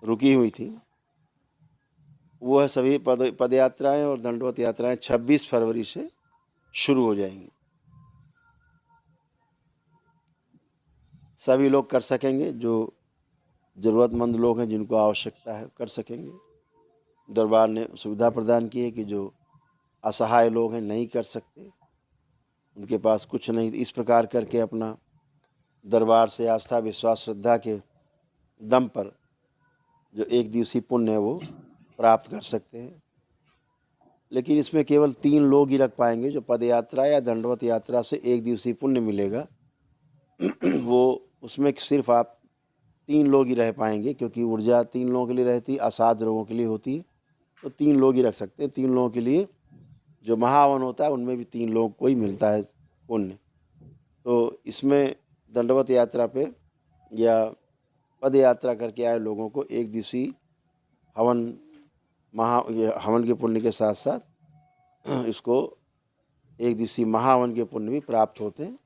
रुकी हुई थी, वो है सभी पद यात्राएँ और दंडवत यात्राएँ 26 फरवरी से शुरू हो जाएंगी। सभी लोग कर सकेंगे, जो ज़रूरतमंद लोग हैं जिनको आवश्यकता है कर सकेंगे। दरबार ने सुविधा प्रदान की है कि जो असहाय लोग हैं नहीं कर सकते, उनके पास कुछ नहीं, इस प्रकार करके अपना दरबार से आस्था विश्वास श्रद्धा के दम पर जो एक दिवसीय पुण्य है वो प्राप्त कर सकते हैं। लेकिन इसमें केवल 3 लोग ही रख पाएंगे। जो पद यात्रा या दंडवत यात्रा से एक दिवसीय पुण्य मिलेगा वो उसमें सिर्फ आप 3 लोग ही रह पाएंगे, क्योंकि ऊर्जा 3 लोगों के लिए रहती है, असाध्य लोगों के लिए होती है, तो 3 लोग ही रख सकते हैं। 3 लोगों के लिए जो महावन होता है उनमें भी 3 लोगों को ही मिलता है पुण्य। तो इसमें दंडवत यात्रा पे या पद यात्रा करके आए लोगों को एक दिवसीय हवन हवन के पुण्य के साथ साथ इसको एक दिवसीय महाहवन के पुण्य भी प्राप्त होते हैं।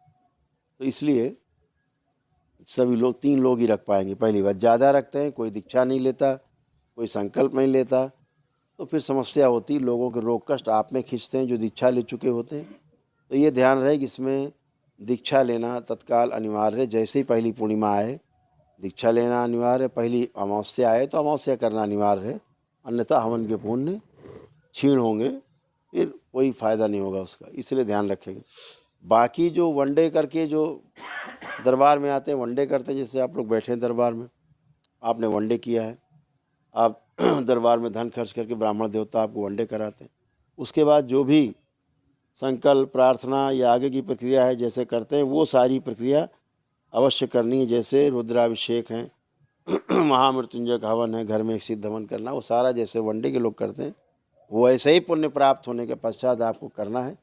तो इसलिए सभी लोग 3 लोग ही रख पाएंगे। पहली बात, ज़्यादा रखते हैं, कोई दीक्षा नहीं लेता, कोई संकल्प नहीं लेता, तो फिर समस्या होती है, लोगों के रोग कष्ट आप में खींचते हैं जो दीक्षा ले चुके होते हैं। तो ये ध्यान रहे कि इसमें दीक्षा लेना तत्काल अनिवार्य है। जैसे ही पहली पूर्णिमा आए दीक्षा लेना अनिवार्य है, पहली अमावस्या आए तो अमावस्या करना अनिवार्य है, अन्यथा हवन के पुण्य क्षीण होंगे, फिर कोई फ़ायदा नहीं होगा उसका, इसलिए ध्यान रखेंगे। बाकी जो वनडे करके जो दरबार में आते हैं, वनडे करते हैं, जैसे आप लोग बैठे हैं दरबार में, आपने वनडे किया है, आप दरबार में धन खर्च करके ब्राह्मण देवता आपको वनडे कराते हैं। उसके बाद जो भी संकल्प प्रार्थना या आगे की प्रक्रिया है जैसे करते हैं, वो सारी प्रक्रिया अवश्य करनी है। जैसे रुद्राभिषेक है, महामृत्युंजय का हवन है, घर में एक सिद्ध हवन करना, वो सारा जैसे वनडे के लोग करते हैं वो ऐसे ही पुण्य प्राप्त होने के पश्चात आपको करना है।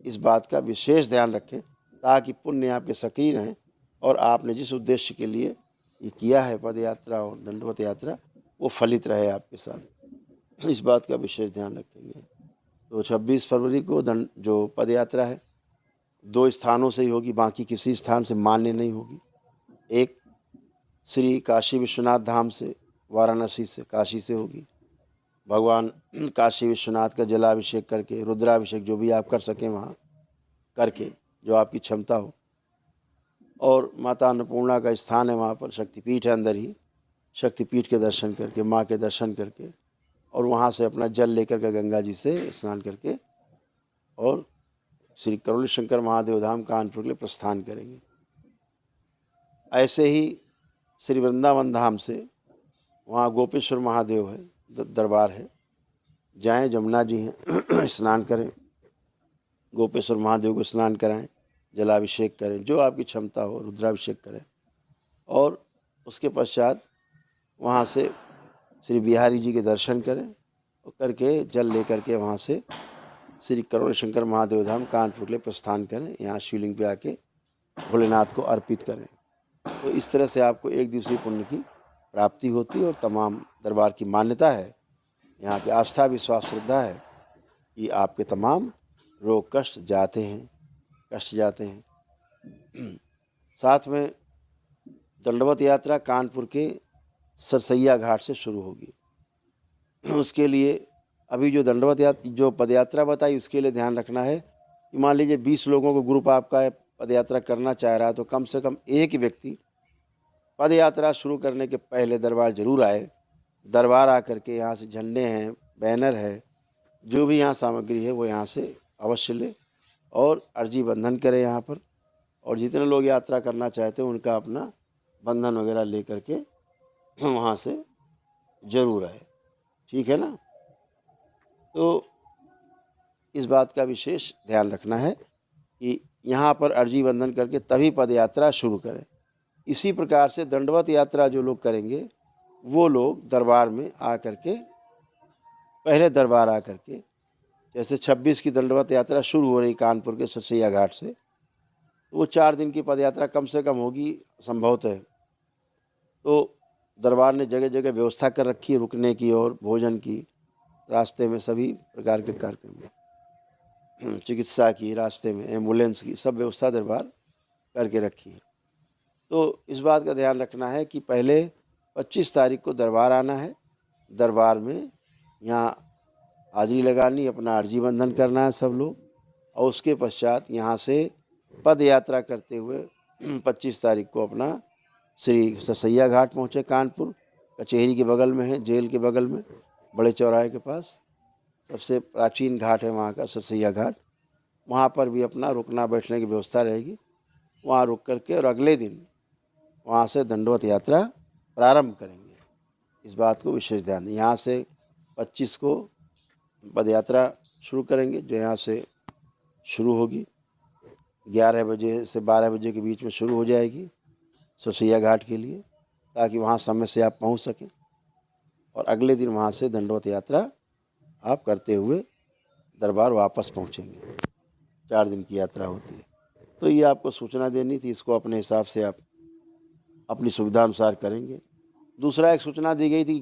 इस बात का विशेष ध्यान रखें ताकि पुण्य आपके सक्रिय रहें और आपने जिस उद्देश्य के लिए ये किया है पद यात्रा और दंडवत यात्रा वो फलित रहे आपके साथ। इस बात का विशेष ध्यान रखेंगे। तो 26 फरवरी को जो पद यात्रा है 2 स्थानों से ही होगी, बाकी किसी स्थान से मान्य नहीं होगी। एक श्री काशी विश्वनाथ धाम से, वाराणसी से, काशी से होगी। भगवान काशी विश्वनाथ का जलाभिषेक करके, रुद्राभिषेक जो भी आप कर सकें वहाँ करके, जो आपकी क्षमता हो। और माता अन्नपूर्णा का स्थान है, वहाँ पर शक्तिपीठ है, अंदर ही शक्तिपीठ के दर्शन करके, माँ के दर्शन करके, और वहाँ से अपना जल लेकर के गंगा जी से स्नान करके और श्री करोली शंकर महादेव धाम कानपुर के लिए प्रस्थान करेंगे। ऐसे ही श्री वृंदावन धाम से, वहाँ गोपेश्वर महादेव है, दरबार है, जाएं, जमुना जी हैं, स्नान करें, गोपेश्वर महादेव को स्नान कराएं, जलाभिषेक करें, जो आपकी क्षमता हो, रुद्राभिषेक करें, और उसके पश्चात वहाँ से श्री बिहारी जी के दर्शन करें और करके जल लेकर के वहाँ से श्री करोड़ शंकर महादेव धाम कानपुर के लिए प्रस्थान करें। यहाँ शिवलिंग पे आके भोलेनाथ को अर्पित करें। तो इस तरह से आपको एक दिवसीय पुण्य की प्राप्ति होती है और तमाम दरबार की मान्यता है, यहाँ की आस्था विश्वास श्रद्धा है कि आपके तमाम रोग कष्ट जाते हैं। साथ में दंडवत यात्रा कानपुर के सरसैया घाट से शुरू होगी। उसके लिए अभी जो दंडवत यात्रा जो पदयात्रा बताई उसके लिए ध्यान रखना है कि मान लीजिए 20 लोगों को ग्रुप आपका है, पदयात्रा करना चाह रहा है, तो कम से कम एक व्यक्ति पदयात्रा शुरू करने के पहले दरबार जरूर आए। दरबार आकर के यहाँ से झंडे हैं, बैनर है, जो भी यहाँ सामग्री है वो यहाँ से अवश्य ले और अर्जी बंधन करें यहाँ पर। और जितने लोग यात्रा करना चाहते हैं उनका अपना बंधन वगैरह ले करके वहाँ से ज़रूर आए, ठीक है ना। तो इस बात का विशेष ध्यान रखना है कि यहाँ पर अर्जी बंधन करके तभी पद यात्रा शुरू करें। इसी प्रकार से दंडवत यात्रा जो लोग करेंगे वो लोग दरबार में आ करके, पहले दरबार आ करके, जैसे 26 की दंडवत यात्रा शुरू हो रही कानपुर के सरसैया घाट से, तो वो 4 दिन की पदयात्रा कम से कम होगी संभवतः। तो दरबार ने जगह जगह व्यवस्था कर रखी है रुकने की और भोजन की, रास्ते में सभी प्रकार के कार्यक्रम, चिकित्सा की, रास्ते में एम्बुलेंस की, सब व्यवस्था दरबार करके रखी है। तो इस बात का ध्यान रखना है कि पहले 25 तारीख को दरबार आना है। दरबार में यहाँ हाजिरी लगानी, अपना अर्जी बंधन करना है सब लोग, और उसके पश्चात यहाँ से पद यात्रा करते हुए 25 तारीख को अपना श्री सरसैया घाट पहुँचे। कानपुर कचहरी के बगल में है, जेल के बगल में, बड़े चौराहे के पास सबसे प्राचीन घाट है वहाँ का सरसैया घाट। वहाँ पर भी अपना रुकना बैठने की व्यवस्था रहेगी। वहाँ रुक करके और अगले दिन वहाँ से दंडवत यात्रा प्रारंभ करेंगे। इस बात को विशेष ध्यान है। यहाँ से 25 को पद यात्रा शुरू करेंगे, जो यहाँ से शुरू होगी 11 बजे से 12 बजे के बीच में शुरू हो जाएगी सरसैया घाट के लिए, ताकि वहाँ समय से आप पहुँच सकें, और अगले दिन वहाँ से दंडवत यात्रा आप करते हुए दरबार वापस पहुँचेंगे। 4 दिन की यात्रा होती है। तो ये आपको सूचना देनी थी, इसको अपने हिसाब से आप अपनी सुविधा अनुसार करेंगे। दूसरा एक सूचना दी गई थी कि